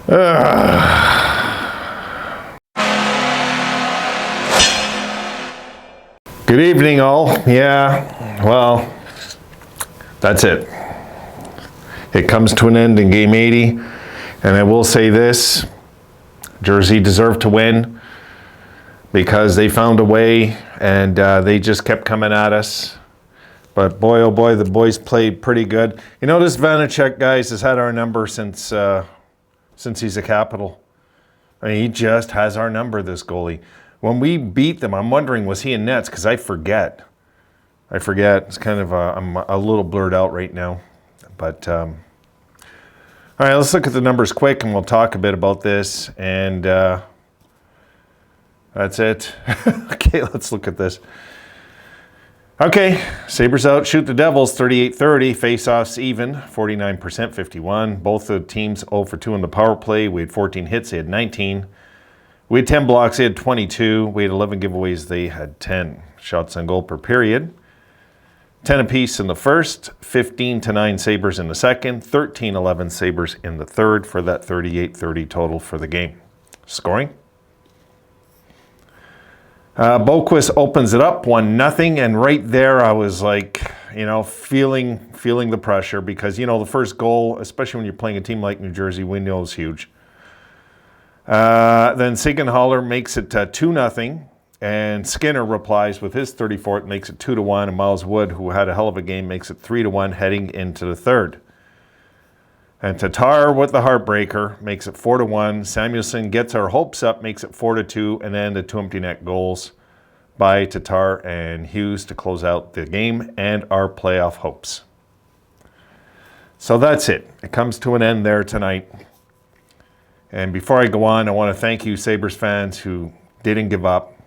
Good evening, all. Yeah, well, that's it. It comes to an end in Game 80, and I will say this, Jersey deserved to win because they found a way, and they just kept coming at us. But boy, oh boy, the boys played pretty good. You know, this Vanacek, guys, has had our number since he's a Capital. I mean, he just has our number, this goalie. When we beat them, I'm wondering, was he in nets? Because I forget. It's kind of, I'm a little blurred out right now. But, all right, let's look at the numbers quick, and we'll talk a bit about this. And that's it. Okay, let's look at this. Okay, Sabres out, shoot the Devils, 38-30. Face-offs even, 49%, 51. Both the teams 0 for 2 in the power play. We had 14 hits, they had 19. We had 10 blocks, they had 22. We had 11 giveaways, they had 10. Shots on goal per period. 10 apiece in the first, 15-9 Sabres in the second, 13-11 Sabres in the third for that 38-30 total for the game. Scoring. Boquist opens it up, 1-0, and right there I was like, you know, feeling the pressure because, you know, the first goal, especially when you're playing a team like New Jersey, we know is huge. Then Siegenthaler makes it 2-0, and Skinner replies with his 34th, makes it 2-1, and Miles Wood, who had a hell of a game, makes it 3-1 heading into the third. And Tatar with the heartbreaker makes it 4-1. Samuelson gets our hopes up, makes it 4-2, and then the 2 empty net goals by Tatar and Hughes to close out the game and our playoff hopes. So that's it. It comes to an end there tonight. And before I go on, I want to thank you, Sabres fans, who didn't give up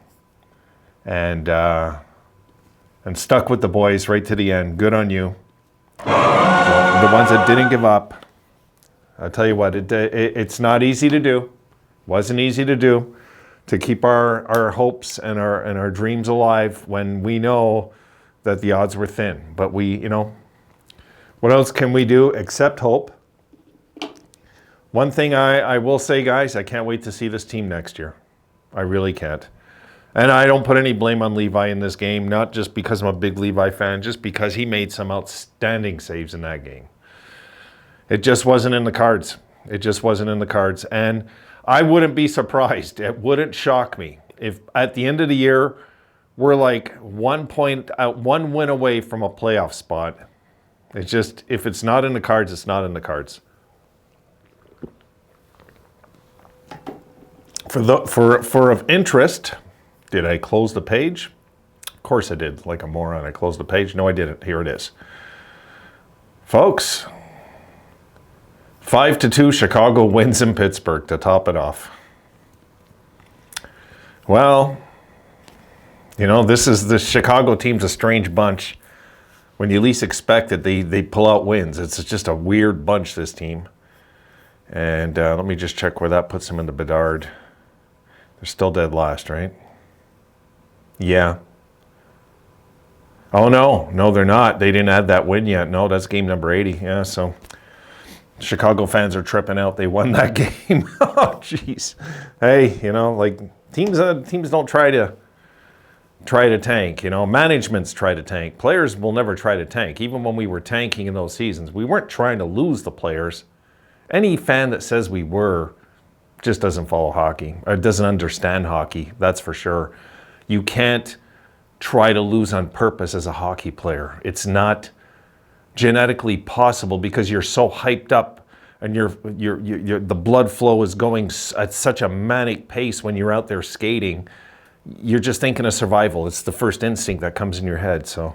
and stuck with the boys right to the end. Good on you. The ones that didn't give up, I'll tell you what, it's not easy to do. Wasn't easy to do, to keep our hopes and our dreams alive when we know that the odds were thin. But we, you know, what else can we do except hope? One thing I will say, guys, I can't wait to see this team next year. I really can't. And I don't put any blame on Levi in this game, not just because I'm a big Levi fan, just because he made some outstanding saves in that game. It just wasn't in the cards. It just wasn't in the cards. And I wouldn't be surprised. It wouldn't shock me if at the end of the year, we're like 1 win away from a playoff spot. It's just, if it's not in the cards, it's not in the cards. For of interest, did I close the page? Of course I did, like a moron. I closed the page. No, I didn't. Here it is. Folks, 5-2 Chicago wins in Pittsburgh to top it off. Well, you know, the Chicago team's a strange bunch. When you least expect it, they pull out wins. It's just a weird bunch, this team. And let me just check where that puts them in the Bedard. They're still dead last, right? Yeah. Oh, no, they're not. They didn't add that win yet. No, that's game number 80. Yeah, so Chicago fans are tripping out. They won that game. Oh, jeez. Hey, you know, like teams don't try to tank. You know, managements try to tank. Players will never try to tank. Even when we were tanking in those seasons, we weren't trying to lose the players. Any fan that says we were just doesn't follow hockey or doesn't understand hockey. That's for sure. You can't try to lose on purpose as a hockey player. It's not genetically possible because you're so hyped up and the blood flow is going at such a manic pace when you're out there skating. You're just thinking of survival. It's the first instinct that comes in your head. So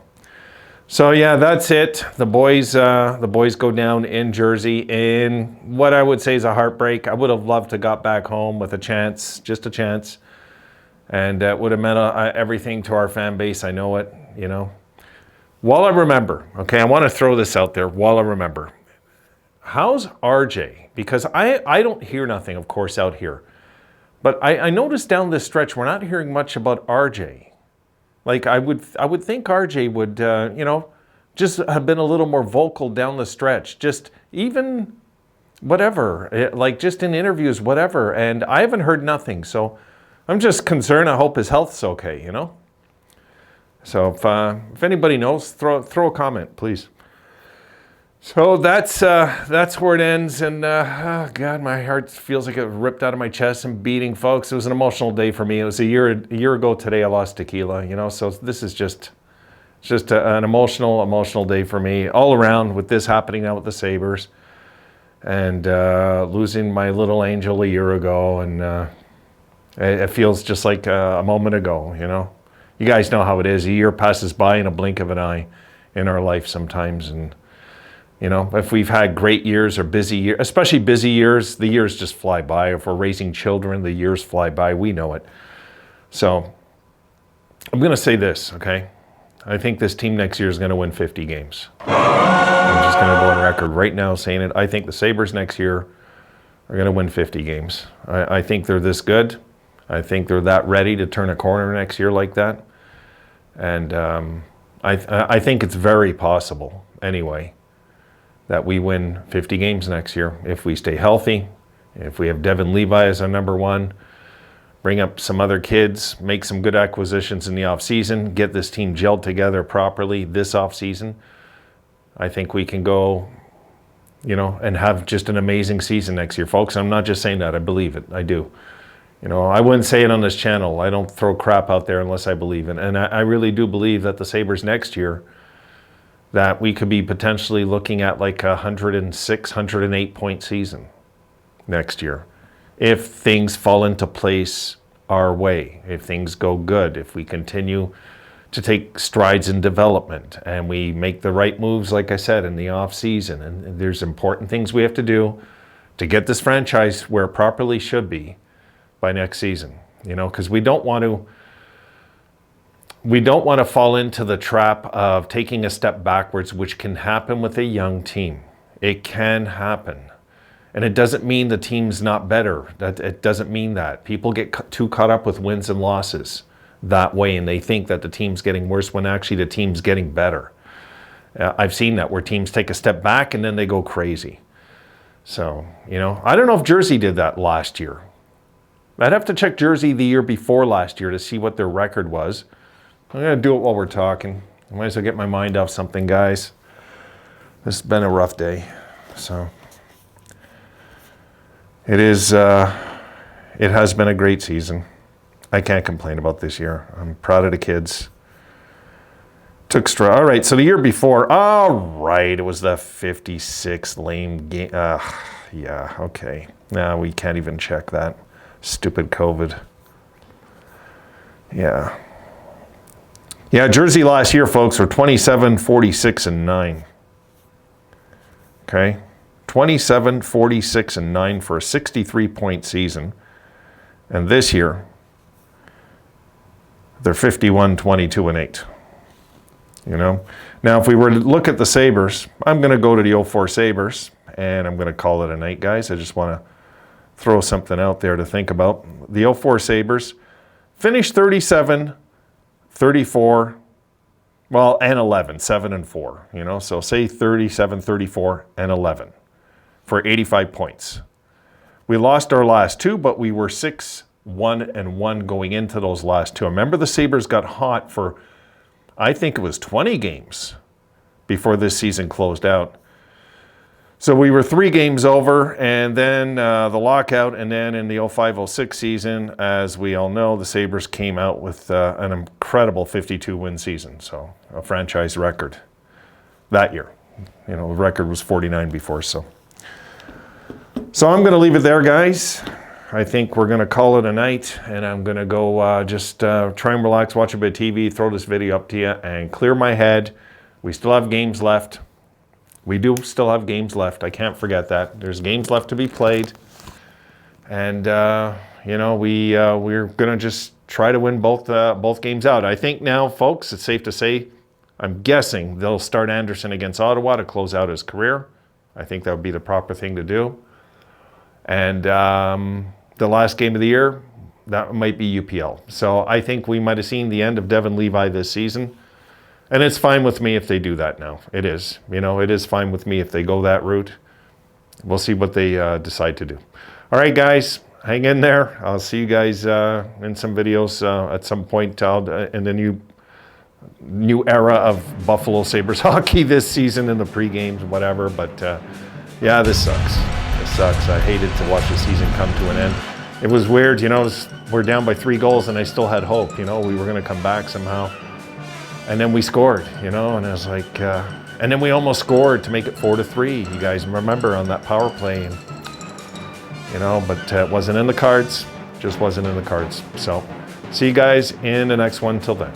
yeah, that's it. The boys go down in Jersey in what I would say is a heartbreak. I would have loved to got back home with a chance, just a chance, and it would have meant everything to our fan base. I know it, you know. While I remember, okay, I want to throw this out there. While I remember, how's RJ? Because I don't hear nothing, of course, out here, but I noticed down this stretch we're not hearing much about RJ. Like I would think RJ would, you know, just have been a little more vocal down the stretch. Just even whatever, like just in interviews, whatever. And I haven't heard nothing. So I'm just concerned. I hope his health's okay, you know? So if anybody knows, throw a comment, please. So that's where it ends, and oh God, my heart feels like it ripped out of my chest and beating, folks. It was an emotional day for me. It was a year ago today. I lost tequila, you know. So this is just an emotional day for me all around, with this happening now with the Sabres, and losing my little angel a year ago, and it feels just like a moment ago, you know. You guys know how it is. A year passes by in a blink of an eye in our life sometimes, and you know, if we've had great years or busy years, especially busy years, the years just fly by. If we're raising children, the years fly by. We know it. So I'm going to say this, okay? I think this team next year is going to win 50 games. I'm just going to go on record right now saying it. I think the Sabres next year are going to win 50 games. I think they're this good. I think they're that ready to turn a corner next year like that. And I think it's very possible, anyway, that we win 50 games next year if we stay healthy, if we have Devin Levi as our number one, bring up some other kids, make some good acquisitions in the offseason, get this team gelled together properly this offseason. I think we can go, you know, and have just an amazing season next year, folks. I'm not just saying that. I believe it. I do. You know, I wouldn't say it on this channel. I don't throw crap out there unless I believe it. And I really do believe that the Sabres next year, that we could be potentially looking at like a 106, 108 point season next year. If things fall into place our way, if things go good, if we continue to take strides in development and we make the right moves, like I said, in the off season, and there's important things we have to do to get this franchise where it properly should be by next season, you know, because we don't want to fall into the trap of taking a step backwards, which can happen with a young team. It can happen. And it doesn't mean the team's not better. It doesn't mean that. People get too caught up with wins and losses that way, and they think that the team's getting worse when actually the team's getting better. I've seen that, where teams take a step back and then they go crazy. So, you know, I don't know if Jersey did that last year. I'd have to check Jersey the year before last year to see what their record was. I'm going to do it while we're talking. I might as well get my mind off something, guys. This has been a rough day. So it has been a great season. I can't complain about this year. I'm proud of the kids. All right, so the year before, all right, it was the 56th lame game. Yeah, okay. No, we can't even check that. Stupid COVID. Yeah. Yeah, Jersey last year, folks, were 27, 46, and 9. Okay? 27, 46, and 9 for a 63-point season. And this year, they're 51, 22, and 8. You know? Now, if we were to look at the Sabres, I'm going to go to the 04 Sabres, and I'm going to call it a night, guys. I just want to throw something out there to think about. The 04 Sabres finished 37, 34, well, and 11, 7 and 4, you know, so say 37, 34, and 11 for 85 points. We lost our last two, but we were 6, 1, and 1 going into those last two. Remember, the Sabres got hot for, I think it was 20 games before this season closed out. So we were 3 games over, and then the lockout, and then in the 05-06 season, as we all know, the Sabres came out with an incredible 52-win season, so a franchise record that year. You know, the record was 49 before, so. So I'm going to leave it there, guys. I think we're going to call it a night, and I'm going to go just try and relax, watch a bit of TV, throw this video up to you, and clear my head. We still have games left. We do still have games left. I can't forget that. There's games left to be played. And, you know, we're going to just try to win both games out. I think now, folks, it's safe to say, I'm guessing they'll start Anderson against Ottawa to close out his career. I think that would be the proper thing to do. And the last game of the year, that might be UPL. So I think we might have seen the end of Devin Levi this season. And it's fine with me if they do that now. It is. You know, it is fine with me if they go that route. we'll see what they decide to do. All right, guys, hang in there. I'll see you guys in some videos at some point in the new era of Buffalo Sabres hockey this season in the pre-games, whatever. But yeah, this sucks. This sucks. I hated to watch the season come to an end. It was weird, you know, we're down by 3 goals and I still had hope, you know, we were going to come back somehow. And then we scored, you know, and I was like, and then we almost scored to make it 4-3. You guys remember on that power play, and, you know, but it wasn't in the cards, just wasn't in the cards. So see you guys in the next one. Till then.